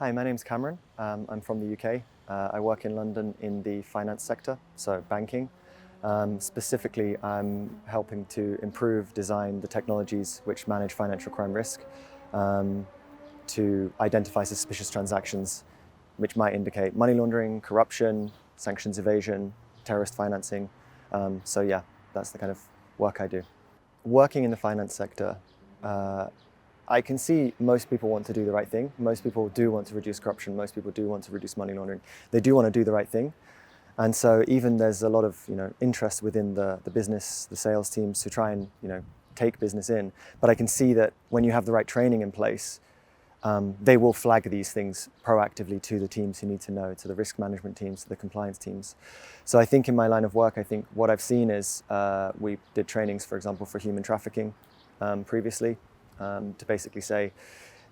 Hi, my name's Cameron. I'm from the UK. I work in London in the finance sector, so banking. Specifically, I'm helping to improve, design the technologies which manage financial crime risk to identify suspicious transactions which might indicate money laundering, corruption, sanctions evasion, terrorist financing. So yeah, that's the kind of work I do. Working in the finance sector, I can see most people want to do the right thing. Most people do want to reduce corruption. Most people do want to reduce money laundering. They do want to do the right thing. And so even there's a lot of interest within the business, the sales teams to try and take business in. But I can see that when you have the right training in place, they will flag these things proactively to the teams who need to know, to the risk management teams, to the compliance teams. So I think in my line of work, I think what I've seen is we did trainings, for example, for human trafficking previously, to basically say,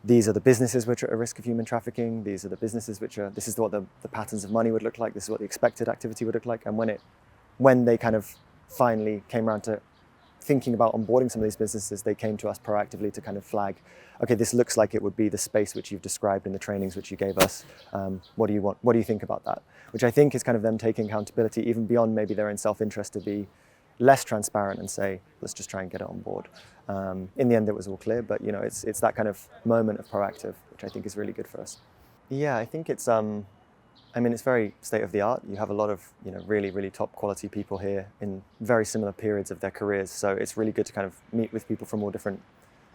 these are the businesses which are at risk of human trafficking, these are the businesses which are, this is what the patterns of money would look like, this is what the expected activity would look like. And when they kind of finally came around to thinking about onboarding some of these businesses, they came to us proactively to kind of flag, okay, this looks like it would be the space which you've described in the trainings which you gave us. What do you want? What do you think about that? Which I think is kind of them taking accountability even beyond maybe their own self-interest to be less transparent and say, let's just try and get it on board. In the end, it was all clear, but it's that kind of moment of proactive, which I think is really good for us. Yeah, I think it's it's very state of the art. You have a lot of really, really top quality people here in very similar periods of their careers. So it's really good to kind of meet with people from all different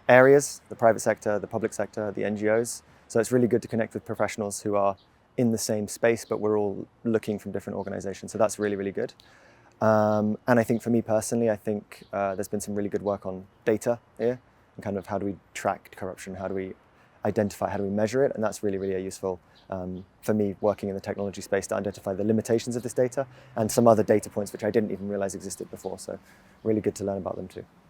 areas, the private sector, the public sector, the NGOs. So it's really good to connect with professionals who are in the same space, but we're all looking from different organizations. So that's really, really good. And I think for me personally, I think there's been some really good work on data here and kind of how do we track corruption, how do we identify, how do we measure it? And that's really, really useful for me working in the technology space to identify the limitations of this data and some other data points which I didn't even realize existed before. So really good to learn about them too.